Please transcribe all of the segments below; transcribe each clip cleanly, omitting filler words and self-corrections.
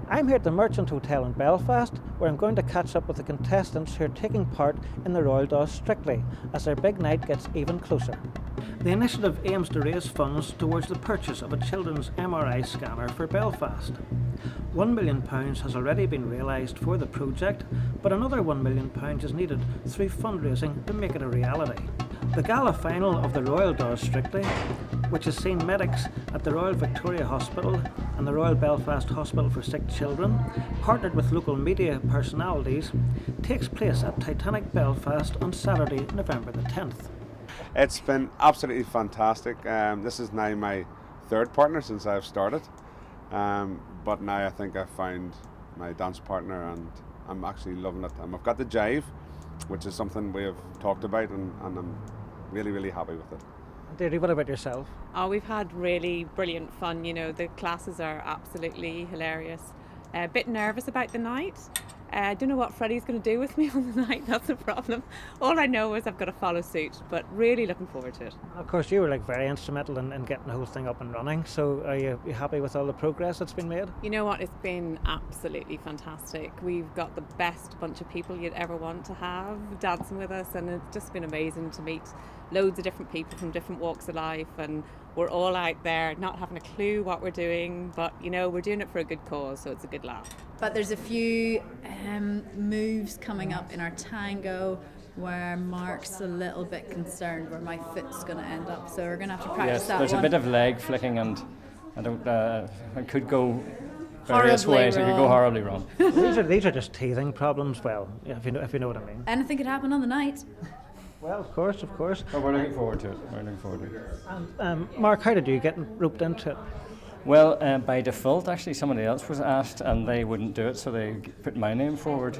I'm here at the Merchant Hotel in Belfast, where I'm going to catch up with the contestants who are taking part in the Royal Does Strictly, as their big night gets even closer. The initiative aims to raise funds towards the purchase of a children's MRI scanner for Belfast. £1 million has already been realised for the project, but another £1 million is needed through fundraising to make it a reality. The gala final of the Royal Does Strictly, which has seen medics at the Royal Victoria Hospital and the Royal Belfast Hospital for Sick Children, partnered with local media personalities, takes place at Titanic Belfast on Saturday, November the 10th. It's been absolutely fantastic. This is now my third partner since I've started, but now I think I've found my dance partner and I'm actually loving it. I've got the jive, which is something we have talked about, and I'm really happy with it. Deirdre, what about yourself? Oh, we've had really brilliant fun. You know, the classes are absolutely hilarious. A bit nervous about the night. I don't know what Freddie's going to do with me on the night, that's the problem. All I know is I've got to follow suit, but really looking forward to it. Of course, you were very instrumental in getting the whole thing up and running, so are you happy with all the progress that's been made? You know what, it's been absolutely fantastic. We've got the best bunch of people you'd ever want to have dancing with us, and it's just been amazing to meet loads of different people from different walks of life, and we're all out there not having a clue what we're doing, but you know, we're doing it for a good cause, so it's a good laugh. But there's a few moves coming up in our tango where Mark's a little bit concerned where my foot's going to end up, so we're going to have to practice that one. Yes, there's a bit of leg flicking, and I don't. It could go various ways. It could go horribly wrong. These are just teething problems. Well, if you know what I mean. Anything could happen on the night. Well, of course. But we're looking forward to it. And Mark, how did you get roped into it? Well, by default, actually, somebody else was asked, and they wouldn't do it, so they put my name forward.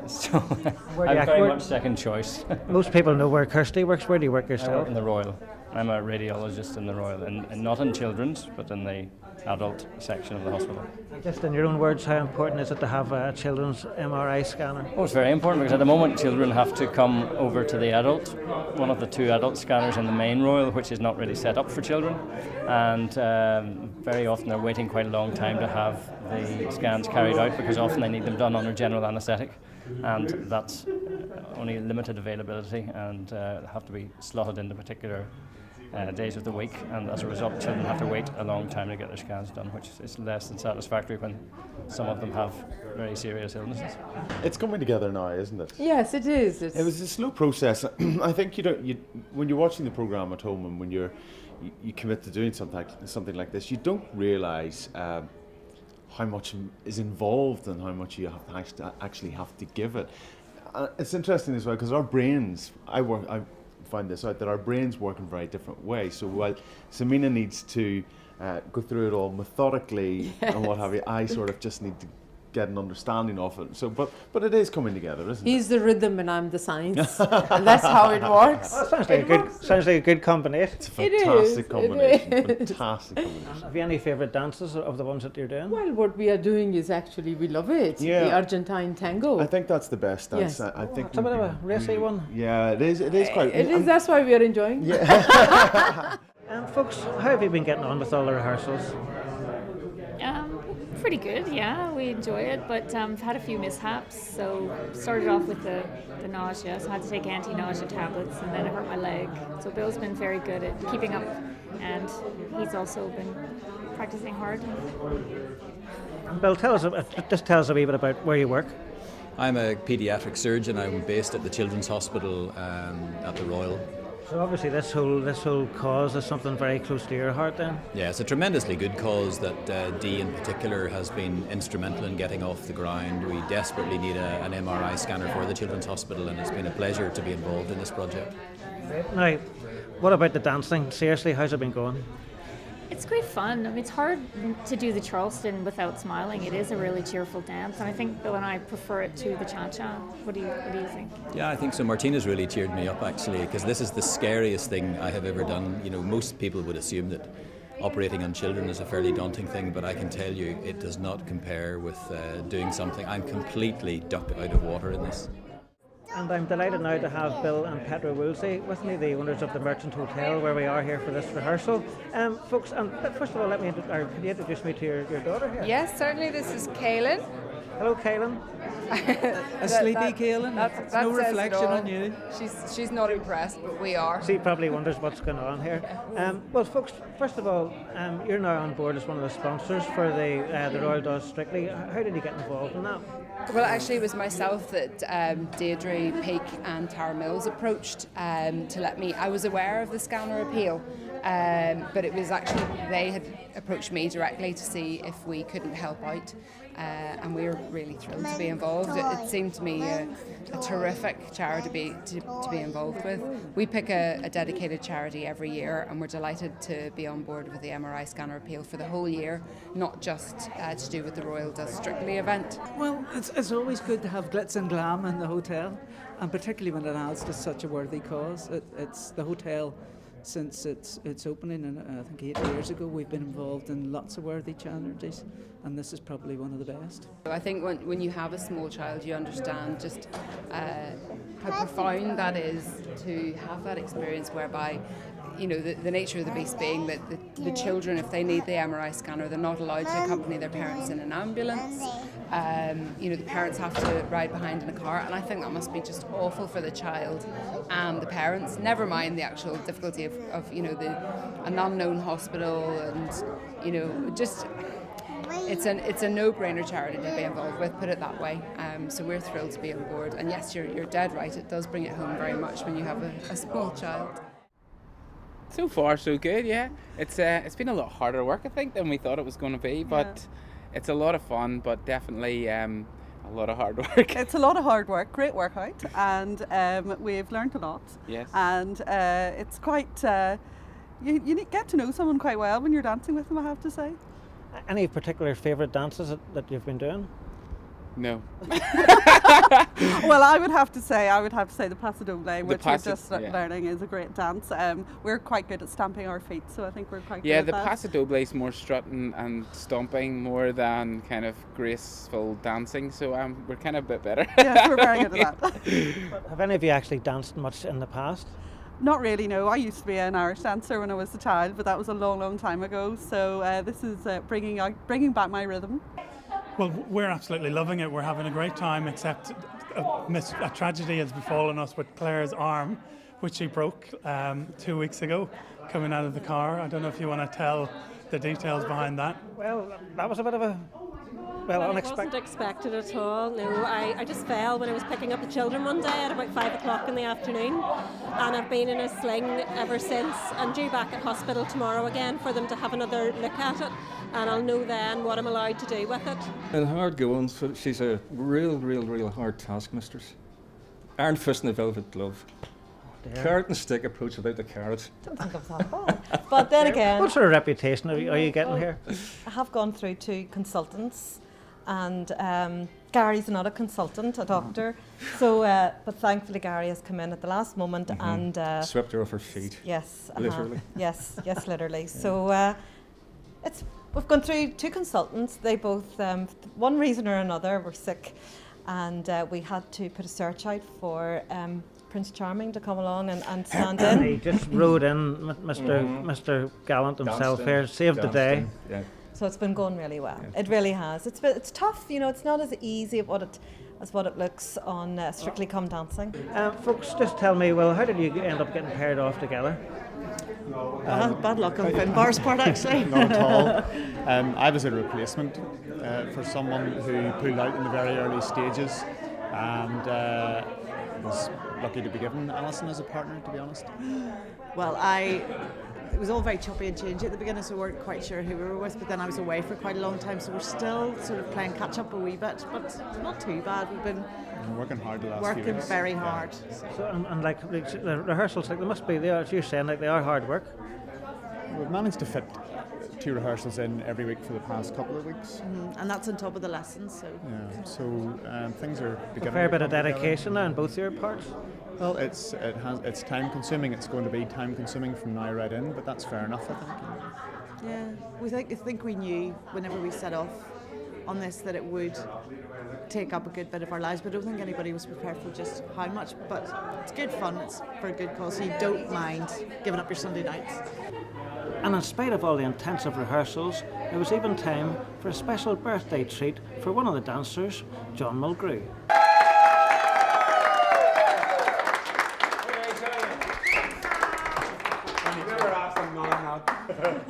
So I'm very much second choice. Most people know where Kirsty works. Where do you work yourself? I work in the Royal. I'm a radiologist in the Royal, and not in children's, but in the adult section of the hospital. Just in your own words, how important is it to have a children's MRI scanner? Oh, it's very important, because at the moment children have to come over to the adult, one of the two adult scanners in the main Royal, which is not really set up for children, and very often they're waiting quite a long time to have the scans carried out, because often they need them done under general anaesthetic, and that's only limited availability, and have to be slotted into particular days of the week, and as a result children have to wait a long time to get their scans done, which is less than satisfactory when some of them have very serious illnesses. It's coming together now, isn't it? Yes, it is. It was a slow process. I think when you're watching the programme at home and when you commit to doing something like this, you don't realise how much is involved and how much you have to actually have to give it. It's interesting as well, because our brains, I find this out, that our brains work in very different ways. So while Samina needs to go through it all methodically and what have you, I sort of just need to get an understanding of it. So, but it is coming together, isn't it? He's the rhythm and I'm the science, and that's how it works. Well, sounds like a good combination. It's a fantastic combination. Fantastic combination. Have you any favourite dances of the ones that you're doing? Well, what we are doing is actually, we love it. Yeah. The Argentine tango. I think that's the best dance. Yes. I think It's a bit of a racy one. Yeah, it is. It is quite. It is. That's why we are enjoying. Yeah. Folks, how have you been getting on with all the rehearsals? Pretty good, yeah. We enjoy it, but I've had a few mishaps. So started off with the nausea, so I had to take anti-nausea tablets, and then it hurt my leg. So Bill's been very good at keeping up, and he's also been practicing hard. Bill, tell us a wee bit about where you work. I'm a paediatric surgeon. I'm based at the Children's Hospital at the Royal. So obviously this whole cause is something very close to your heart then? Yeah, it's a tremendously good cause that Dee in particular has been instrumental in getting off the ground. We desperately need an MRI scanner for the Children's Hospital, and it's been a pleasure to be involved in this project. Now, what about the dancing? Seriously, how's it been going? It's great fun. I mean, it's hard to do the Charleston without smiling. It is a really cheerful dance, and I think Bill and I prefer it to the cha-cha. What do you think? Yeah, I think so. Martina's really cheered me up, actually, because this is the scariest thing I have ever done. You know, most people would assume that operating on children is a fairly daunting thing, but I can tell you it does not compare with doing something. I'm completely ducked out of water in this. And I'm delighted now to have Bill and Petra Woolsey with me, the owners of the Merchant Hotel, where we are here for this rehearsal. Folks, first of all, can you introduce me to your daughter here? Yes, certainly. This is Kaylin. Hello, Kaylin. A sleepy Kaylin. It's no reflection on you. She's not impressed, but we are. She probably wonders what's going on here. Well, folks, first of all, you're now on board as one of the sponsors for the Royal Does Strictly. How did you get involved in that? Well, actually, it was myself that Deirdre Peake and Tara Mills approached to let me. I was aware of the scanner appeal, but it was actually they had approached me directly to see if we couldn't help out. And we were really thrilled to be involved. It seemed to me a terrific charity to be involved with. We pick a dedicated charity every year, and we're delighted to be on board with the MRI scanner appeal for the whole year, not just to do with the Royal Does Strictly event. Well, it's always good to have glitz and glam in the hotel, and particularly when it adds to such a worthy cause. It's the hotel. Since its opening, and I think 8 years ago, we've been involved in lots of worthy charities, and this is probably one of the best. I think when you have a small child, you understand just how profound that is to have that experience whereby, you know, the nature of the beast being that the children, if they need the MRI scanner, they're not allowed to accompany their parents in an ambulance. You know, the parents have to ride behind in a car, and I think that must be just awful for the child and the parents. Never mind the actual difficulty of you know, an unknown hospital, and you know, just it's a no-brainer charity to be involved with. Put it that way. So we're thrilled to be on board. And yes, you're dead right. It does bring it home very much when you have a small child. So far, so good. Yeah, it's been a lot harder work, I think, than we thought it was going to be, but it's a lot of fun, but definitely a lot of hard work. It's a lot of hard work, great workout, and we've learned a lot. Yes. And it's quite you get to know someone quite well when you're dancing with them, I have to say. Any particular favourite dances that you've been doing? No. Well, I would have to say the Paso Doble, which we're just learning, is a great dance. We're quite good at stamping our feet, so I think we're quite good at that. Yeah, the Paso Doble is more strutting and stomping more than kind of graceful dancing, so we're kind of a bit better. Yes, we're very good at that. Have any of you actually danced much in the past? Not really, no. I used to be an Irish dancer when I was a child, but that was a long, long time ago. So this is bringing back my rhythm. Well, we're absolutely loving it. We're having a great time, except a tragedy has befallen us with Claire's arm, which she broke 2 weeks ago coming out of the car. I don't know if you want to tell the details behind that. Well, that was a bit of a unexpected. It wasn't expected at all. No, I just fell when I was picking up the children one day at about 5 o'clock in the afternoon, and I've been in a sling ever since. I'm due back at hospital tomorrow again for them to have another look at it, and I'll know then what I'm allowed to do with it. And hard going, so she's a real hard taskmistress. Iron fist and a velvet glove. Carrot and stick approach without the carrot. I don't think I'm that bad. But then again... What sort of reputation are you getting here? I have gone through 2 consultants, and Gary's not a consultant, a doctor. So, but thankfully Gary has come in at the last moment and... swept her off her feet. Yes. Literally. Yes, literally. So we've gone through 2 consultants. They both, one reason or another, were sick, and we had to put a search out for Prince Charming to come along and stand in. He just rode in, Mr. Gallant himself here, saved the day. Yeah. So it's been going really well. Yeah. It really has. It's tough, you know. It's not as easy as what it looks on Strictly Come Dancing. Folks, just tell me, well, how did you end up getting paired off together? Bad luck on Finbar's part, actually. Not at all. I was a replacement for someone who pulled out in the very early stages, and was lucky to be given Alison as a partner, to be honest. Well, it was all very choppy and changey at the beginning, so we weren't quite sure who we were with, but then I was away for quite a long time, so we're still sort of playing catch up a wee bit, but not too bad. We've been working hard the last few weeks. weeks. Very hard. So, and like the rehearsals, like they must be, as you're saying, like they are hard work. We've managed to fit 2 rehearsals in every week for the past couple of weeks. And that's on top of the lessons, so... Yeah, so things are beginning... A fair bit of dedication now on both your parts? Well, it's time consuming. It's going to be time consuming from now right in, but that's fair enough, I think. Yeah, I think we knew whenever we set off on this that it would take up a good bit of our lives, but I don't think anybody was prepared for just how much. But it's good fun, it's for a good cause, so you don't mind giving up your Sunday nights. And in spite of all the intensive rehearsals, there was even time for a special birthday treat for one of the dancers, John Mulgrew.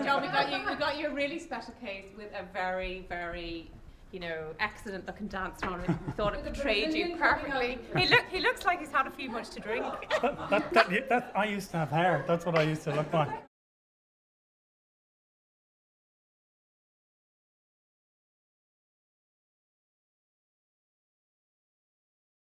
John, we got you a really special case with a very, very, excellent-looking dancer on it. We thought it portrayed you perfectly. He looks like he's had a few much to drink. I used to have hair. That's what I used to look like.